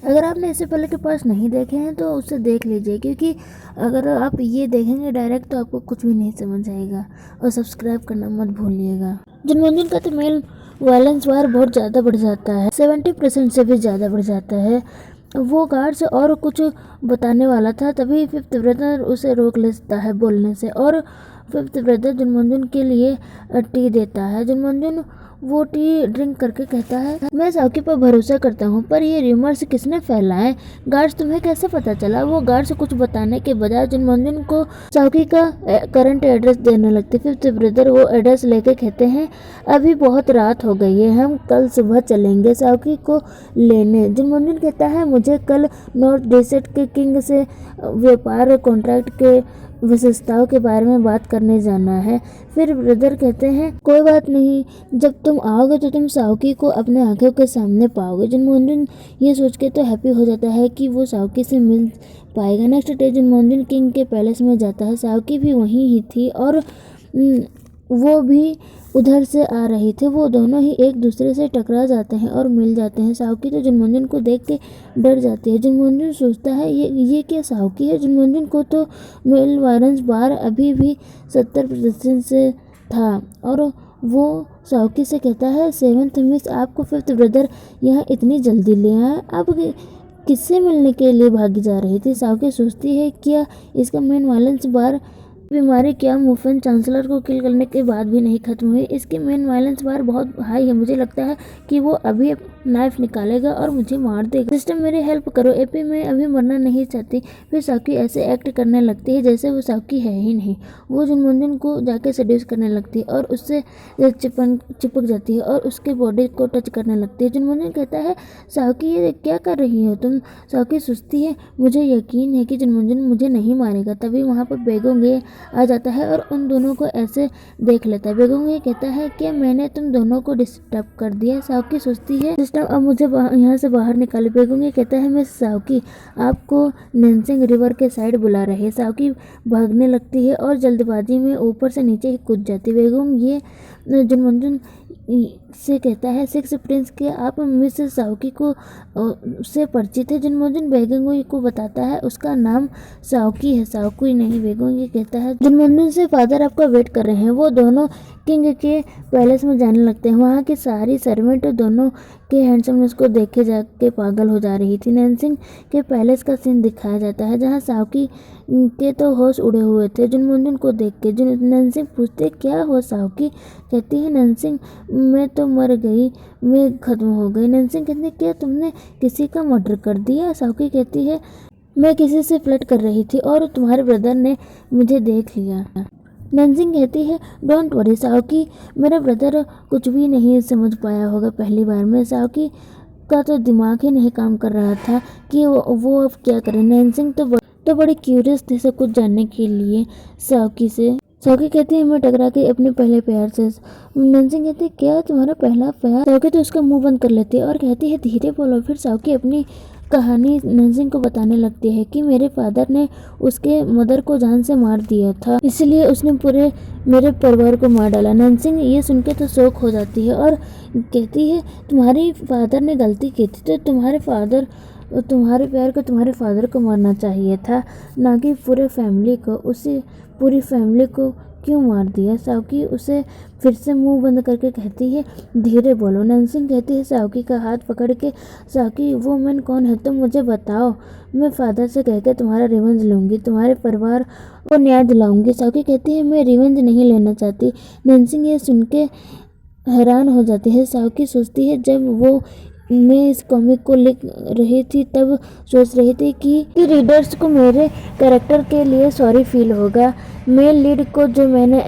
अगर आपने इससे पहले के पार्ट्स नहीं देखे हैं तो उसे देख लीजिए, क्योंकि अगर आप ये देखेंगे डायरेक्ट तो आपको कुछ भी नहीं समझ आएगा। और सब्सक्राइब करना मत भूलिएगा। जनमंजन का तो मेल वायलेंस वार बहुत ज़्यादा बढ़ जाता है, 70% से भी ज़्यादा बढ़ जाता है। वो गार्ड से और कुछ बताने वाला था, तभी फिफ्थ ब्रदर उसे रोक लेता है बोलने से, और फिफ्थ ब्रदर जनमंजन के लिए टी देता है। जनमंजन वो टी ड्रिंक करके कहता है, मैं साउकी पर भरोसा करता हूँ, पर ये र्यूमर्स किसने फैलाए? गार्ड्स तुम्हें कैसे पता चला? वो गार्ड्स कुछ बताने के बजाय जनमंजन को साउकी का करंट एड्रेस देने लगते। फिफ्थ ब्रदर वो एड्रेस लेके कहते हैं, अभी बहुत रात हो गई है, हम कल सुबह चलेंगे साउकी को लेने। जनमंजन कहता है, मुझे कल नॉर्थ डेसर्ट के किंग से व्यापार कॉन्ट्रैक्ट के विशेषताओं के बारे में बात करने जाना है। फिर ब्रदर कहते हैं, कोई बात नहीं, जब तुम आओगे तो तुम साउकी को अपने आंखों के सामने पाओगे। जनमंजन ये सोच के तो हैप्पी हो जाता है कि वो साउकी से मिल पाएगा। नेक्स्ट डे जनमंजन किंग के पैलेस में जाता है। साउकी भी वहीं ही थी और वो भी उधर से आ रही थी। वो दोनों ही एक दूसरे से टकरा जाते हैं और मिल जाते हैं। साउकी तो जनमंजन को देख के डर जाती है। जनमंजन सोचता है ये क्या साउकी है? जनमंजन को तो मेल वायलेंस बार अभी भी 70% से था और वो साउकी से कहता है, 7th मिस, आपको फिफ्थ ब्रदर यहाँ इतनी जल्दी ले आए, आप किससे मिलने के लिए भागी जा रही थी? साउकी सोचती है, क्या इसका मेन वायलेंस बार बीमारी क्या मुफन चांसलर को किल करने के बाद भी नहीं खत्म हुई? इसकी मेन वायलेंस बार बहुत हाई है, मुझे लगता है कि वो अभी नाइफ निकालेगा और मुझे मार देगा। सिस्टम मेरी हेल्प करो, एपी मैं अभी मरना नहीं चाहती। फिर साउकी ऐसे एक्ट करने लगती है जैसे वो साउकी है ही नहीं। वो जनमंजन को जाके सेड्यूस करने लगती है और उससे चिपक जाती है और उसके बॉडी को टच करने लगती है। जनमंजन कहता है, साउकी ये क्या कर रही हो तुम? साउकी सोचती है, मुझे यकीन है कि जनमंजन मुझे नहीं मारेगा। तभी वहाँ पर बेगोंगे आ जाता है और उन दोनों को ऐसे देख लेता है। बेगोंगे कहता है, क्या मैंने तुम दोनों को डिस्टर्ब कर दिया? साउकी सोचती है, सिस्टम अब मुझे यहाँ से बाहर निकाले। बेगोंगे कहता है, मैं साउकी आपको नैनसिंग रिवर के साइड बुला रही है। साउकी भागने लगती है और जल्दबाजी में ऊपर से नीचे कूद जाती है। बेगोंग ये जनमंजन से कहता है, 6 प्रिंस के आप मिस साउकी को से परिचित है? जनमंजन बेगोंग को बताता है उसका नाम साउकी है, साउकी नहीं। बेगोंग कहता है, जनमंजन से फादर आपका वेट कर रहे हैं। वो दोनों किंग के पैलेस में जाने लगते हैं। वहाँ की सारी सर्वेंट दोनों के हैंडसमनेस को देखे जाके पागल हो जा रही थी। नैनसिंग के पैलेस का सीन दिखाया जाता है जहाँ साउकी के तो होश उड़े हुए थे जनमंजन को देख के। नैनसिंग पूछते, क्या हो साउकी? कहती है, नैनसिंग मैं तो मर गई, मैं खत्म हो गई। नैनसिंग कहती, क्या तुमने किसी का मर्डर कर दिया? साउकी कहती है, मैं किसी से फ्लर्ट कर रही थी और तुम्हारे ब्रदर ने मुझे देख लिया। नैनसिंग कहती है, डोंट वरी साउकी, मेरा ब्रदर कुछ भी नहीं समझ पाया होगा पहली बार में। साउकी का तो दिमाग ही नहीं काम कर रहा था कि वो अब क्या करे। नैनसिंग तो बड़ी क्यूरियस थे सब कुछ जानने के लिए साउकी से। साउकी कहती है, मैं टकरा गई अपने पहले प्यार से। नैनसिंग कहती है, क्या तुम्हारा पहला प्यार? साउकी तो उसका मुंह बंद कर लेती है और कहती है, धीरे बोलो। फिर साउकी अपनी कहानी नैनसिंग को बताने लगती है कि मेरे फादर ने उसके मदर को जान से मार दिया था, इसलिए उसने पूरे मेरे परिवार को मार डाला। नैनसिंग ये सुन के तो शौक हो जाती है और कहती है, तुम्हारे फादर ने गलती की थी तो तुम्हारे प्यार को तुम्हारे फादर को मारना चाहिए था, ना कि पूरे फैमिली को। उसे पूरी फैमिली को क्यों मार दिया? साउकी उसे फिर से मुंह बंद करके कहती है, धीरे बोलो। नैनसिंग कहती है साउकी का हाथ पकड़ के, साउकी वो मैन कौन है तुम मुझे बताओ, मैं फादर से कहकर तुम्हारा रिवेंज लूँगी, तुम्हारे परिवार को न्याय दिलाऊंगी। साउकी कहती है, मैं रिवेंज नहीं लेना चाहती। नैनसिंग ये सुन के हैरान हो जाती है। साउकी सोचती है, जब वो मैं इस कॉमिक को लिख रही थी तब सोच रही थी कि रीडर्स को मेरे कैरेक्टर के लिए सॉरी फील होगा, मेल लीड को जो मैंने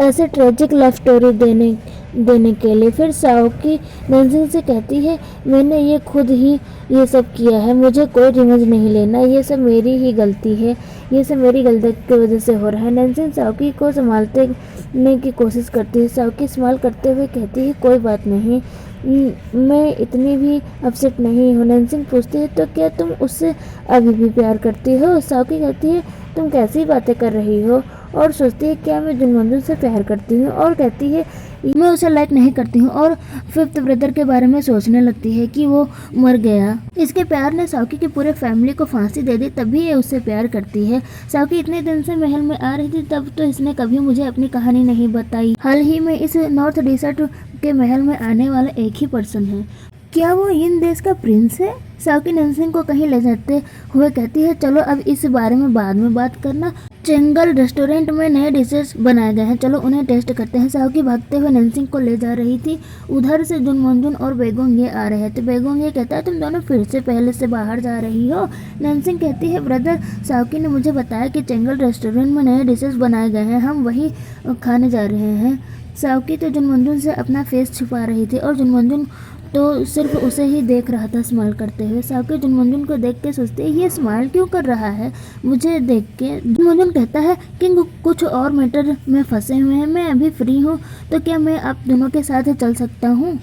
ऐसे ट्रेजिक लव स्टोरी देने के लिए। फिर साउकी नैनसिंग से कहती है, मैंने ये खुद ही ये सब किया है, मुझे कोई रिवेंज नहीं लेना, ये सब मेरी ही गलती है, ये सब मेरी गलती की वजह से हो रहा है। नैनसिंग साउकी को संभालने की कोशिश करती है। साउकी स्माइल करते हुए कहती है, कोई बात नहीं, मैं इतनी भी अपसेट नहीं हूँ। नैनसिंग पूछती है, तो क्या तुम उससे अभी भी प्यार करती हो? साउकी कहती है, तुम कैसी बातें कर रही हो? और सोचती है क्या मैं जुनमंजुन से प्यार करती हूँ, और कहती है मैं उसे लाइक नहीं करती हूँ, और फिफ्थ ब्रदर के बारे में सोचने लगती है कि वो मर गया। इसके प्यार ने साओकी की पूरे फैमिली को फांसी दे दी, तभी ये उससे प्यार करती है। साओकी इतने दिन से महल में आ रही थी, तब तो इसने कभी मुझे अपनी कहानी नहीं बताई। हाल ही में इस नॉर्थ डेसर्ट के महल में आने वाला एक ही पर्सन है। क्या वो इन देश का प्रिंस है? साओकी नैन्सिंग को कहीं ले जाते हुए कहती है चलो अब इस बारे में बाद में बात करना। चेंगल रेस्टोरेंट में नए डिशेस बनाए गए हैं, चलो उन्हें टेस्ट करते हैं। साओकी भागते हुए नैन्सिंग को ले जा रही थी। उधर से जुनमंजुन और बेगोंग आ रहे थे। बेगोंग कहता है तुम दोनों फिर से पहले से बाहर जा रही हो। नैन्सिंग कहती है ब्रदर, साओकी ने मुझे बताया कि चेंगल रेस्टोरेंट में नए डिशेस बनाए गए हैं, हम वही खाने जा रहे हैं। साओकी तो जुनमंजुन से अपना फेस छुपा रही थी और जुनमंजुन तो सिर्फ उसे ही देख रहा था स्माइल करते हुए। साओकी जुनमंजुन को देख के सोचती है ये स्माइल क्यों कर रहा है मुझे देख के। जुनमंजुन कहता है कि कुछ और मैटर में फंसे हुए हैं, मैं अभी फ्री हूँ, तो क्या मैं आप दोनों के साथ चल सकता हूँ।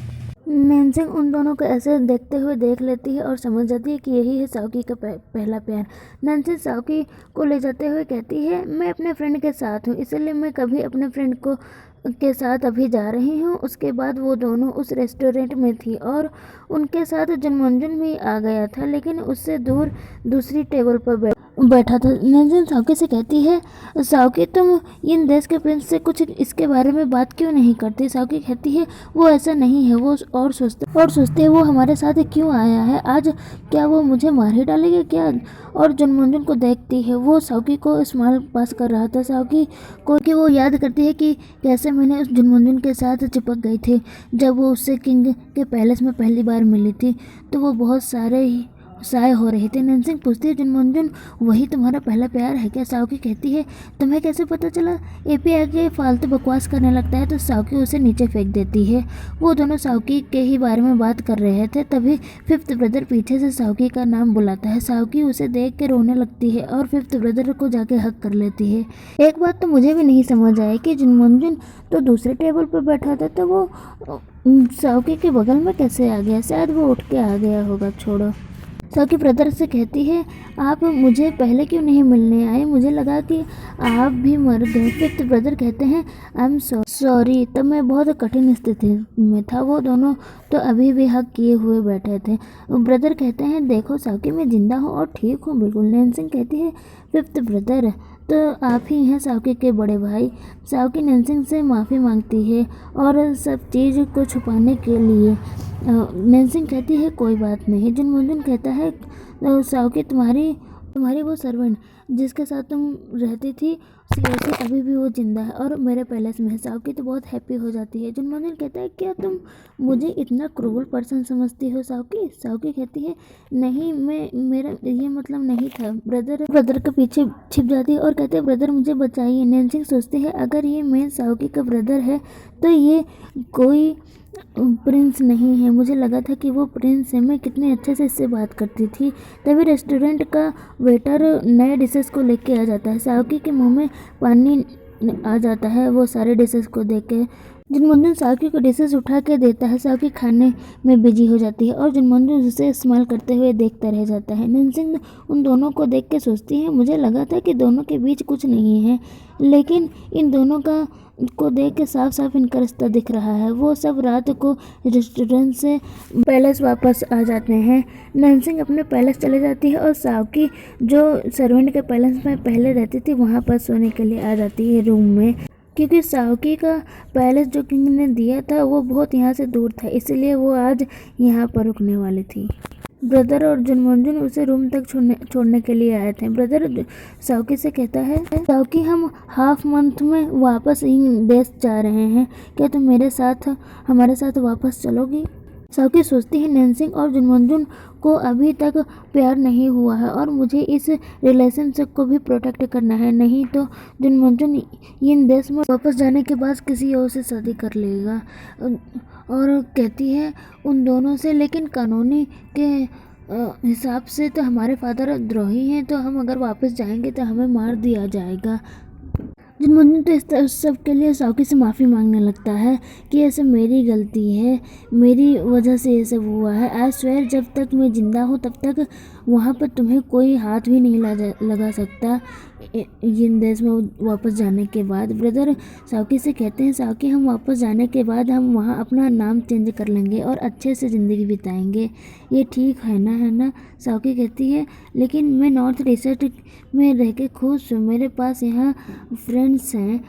नैन्सिंग उन दोनों को ऐसे देखते हुए देख लेती है और समझ जाती है कि यही है साओकी का पहला प्यार। नैन्सिंग साओकी को ले जाते हुए कहती है मैं अपने फ्रेंड के साथ हूँ, इसलिए मैं कभी अपने फ्रेंड को के साथ अभी जा रही हूँ। उसके बाद वो दोनों उस रेस्टोरेंट में थी और उनके साथ जुनमंजुन भी आ गया था, लेकिन उससे दूर दूसरी टेबल पर बैठा था। नैन्सिंग साओकी से कहती है साओकी तुम इन देश के प्रिंस से कुछ इसके बारे में बात क्यों नहीं करती। साओकी कहती है वो ऐसा नहीं है, वो और सोचते है वो हमारे साथ क्यों आया है, आज क्या वो मुझे मार ही डालेगा क्या। और जुनमंजुन को देखती है, वो साओकी को स्माइल पास कर रहा था। साओकी को कि वो याद करती है कि कैसे मैंने उस जुनमंजुन के साथ चिपक गई थी जब वो उससे किंग के पैलेस में पहली बार मिली थी, तो वो बहुत सारे ही साय हो रही थी। नैन्सिंग पूछती है जुनमंजुन वही तुम्हारा पहला प्यार है क्या। साओकी कहती है तुम्हें कैसे पता चला। एपी आगे फालतू बकवास करने लगता है तो साओकी उसे नीचे फेंक देती है। वो दोनों साओकी के ही बारे में बात कर रहे थे, तभी फिफ्थ ब्रदर पीछे से साओकी का नाम बुलाता है। साओकी उसे देख के रोने लगती है और फिफ्थ ब्रदर को जाके हक कर लेती है। एक बात तो मुझे भी नहीं समझ आई कि जुनमंजुन तो दूसरे टेबल पर बैठा था, तो वो साओकी के बगल में कैसे आ गया। शायद वो उठ के आ गया होगा। छोड़ो। साओकी ब्रदर से कहती है आप मुझे पहले क्यों नहीं मिलने आए, मुझे लगा कि आप भी मर गए। फिफ्थ ब्रदर कहते हैं आई एम सॉरी, तब मैं बहुत कठिन स्थिति में था। वो दोनों तो अभी भी हक किए हुए बैठे थे। ब्रदर कहते हैं देखो साओकी मैं जिंदा हूँ और ठीक हूँ बिल्कुल। नैन्सिंग कहती है फिफ्थ ब्रदर तो आप ही हैं साओकी के बड़े भाई। साओकी नैन्सिंग से माफ़ी मांगती है और सब चीज़ को छुपाने के लिए। नैन्सिंग कहती है कोई बात नहीं। जुनमंजुन कहता है साओकी तुम्हारी वो सर्वेंट जिसके साथ तुम रहती थी सीरियसली अभी भी वो जिंदा है और मेरे पैलेस में है। साओकी तो बहुत हैप्पी हो जाती है। जुनमंजुन कहता है क्या तुम मुझे इतना क्रूर पर्सन समझती हो साओकी। साओकी कहती है नहीं, मेरा ये मतलब नहीं था। ब्रदर के पीछे छिप जाती है और कहते हैं ब्रदर मुझे बचाइए। नैन्सिंग सोचती है अगर ये मेन साओकी का ब्रदर है तो ये कोई प्रिंस नहीं है। मुझे लगा था कि वो प्रिंस है, मैं कितने अच्छे से इससे बात करती थी। तभी रेस्टोरेंट का वेटर नए डिशेस को लेके आ जाता है। साओकी के मुंह में पानी आ जाता है वो सारे डिशेस को देख के। जुनमंजुन साओकी को डिशेस उठा के देता है। साओकी खाने में बिजी हो जाती है और जुनमंजुन उसे स्माइल करते हुए देखता रह जाता है। नैन्सिंग उन दोनों को देख के सोचती है मुझे लगा था कि दोनों के बीच कुछ नहीं है, लेकिन इन दोनों को देख के साफ साफ इनका रिश्ता दिख रहा है। वो सब रात को रेस्टोरेंट से पैलेस वापस आ जाते हैं। नैन्सिंग अपने पैलेस चले जाती है और साओकी जो सर्वेंट के पैलेस में पहले रहती थी वहाँ पर सोने के लिए आ जाती है रूम में, क्योंकि साओकी का पैलेस जो किंग ने दिया था वो बहुत यहाँ से दूर था, इसलिए वो आज यहाँ पर रुकने वाली थी। ब्रदर और जुनमंजुन उसे रूम तक छोड़ने के लिए आए थे। ब्रदर साओकी से कहता है साओकी हम हाफ मंथ में वापस इन देश जा रहे हैं, क्या तुम हमारे साथ वापस चलोगी। साओकी सोचती है नैन्सिंग और जुनमंजुन को अभी तक प्यार नहीं हुआ है और मुझे इस रिलेशनशिप को भी प्रोटेक्ट करना है, नहीं तो जुनमंजुन इन देश में वापस जाने के बाद किसी और से शादी कर लेगा। और कहती है उन दोनों से लेकिन कानूनी के हिसाब से तो हमारे फादर द्रोही हैं, तो हम अगर वापस जाएंगे तो हमें मार दिया जाएगा। जनमंजन तो इस सब के लिए साउकी से माफ़ी मांगने लगता है कि ये सब मेरी गलती है, मेरी वजह से ये सब हुआ है। आई स्वेयर जब तक मैं ज़िंदा हूँ तब तक वहाँ पर तुम्हें कोई हाथ भी नहीं लगा सकता। इन देश में वापस जाने के बाद ब्रदर साउकी से कहते हैं, साउकी हम वापस जाने के बाद हम वहाँ अपना नाम चेंज कर लेंगे और अच्छे से ज़िंदगी बिताएंगे, ये ठीक है ना। साउकी कहती है, लेकिन मैं नॉर्थ डिस्ट्रिक्ट में रह के खुश हूँ, मेरे पास यहाँ फ्रेंड्स हैं।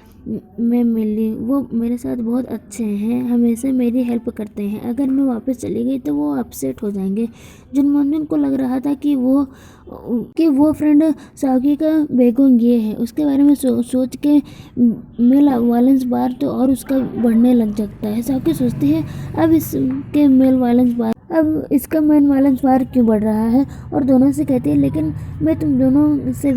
मैं मिली, वो मेरे साथ बहुत अच्छे हैं, हमेशा मेरी हेल्प करते हैं। अगर मैं वापस चली गई तो वो अपसेट हो जाएंगे। जनमंजन को लग रहा था कि वो फ्रेंड साउकी का बैकग्राउंड ये है, उसके बारे में सोच के मेल वायलेंस बार तो और उसका बढ़ने लग जाता है। साउकी सोचती है अब इसका मेल वायलेंस बार क्यों बढ़ रहा है, और दोनों से कहती है, लेकिन मैं तुम दोनों से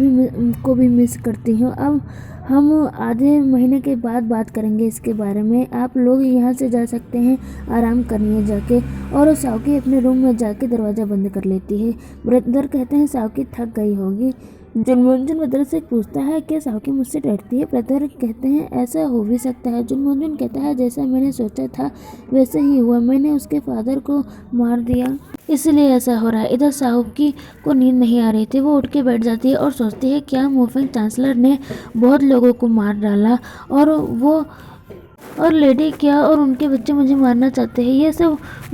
को भी मिस करती हूँ। अब हम आधे महीने के बाद बात करेंगे इसके बारे में, आप लोग यहाँ से जा सकते हैं आराम करने जाके। और साउकी अपने रूम में जाके दरवाज़ा बंद कर लेती है। ब्रदर कहते हैं साउकी थक गई होगी। जनमंजन ब्रदर से पूछता है, क्या साउकी मुझसे डरती है? ब्रदर कहते हैं ऐसा हो भी सकता है। जनमंजन कहता है, जैसा मैंने सोचा था वैसे ही हुआ, मैंने उसके फादर को मार दिया इसलिए ऐसा हो रहा है। इधर साउकी को नींद नहीं आ रही थी, वो उठ के बैठ जाती है और सोचती है क्या मोफेंग चांसलर ने बहुत लोगों को मार डाला और लेडी क्या और उनके बच्चे मुझे मारना चाहते हैं,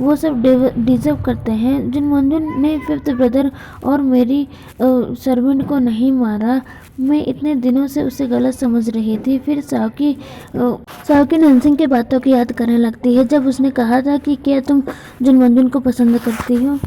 वो सब डिजर्व करते हैं। जनमंजन ने फिफ्थ ब्रदर और मेरी सर्वेंट को नहीं मारा, मैं इतने दिनों से उसे गलत समझ रही थी। फिर साउकी नंसिंग की बातों की याद करने लगती है, जब उसने कहा था कि क्या तुम जनमंजन को पसंद करती हो।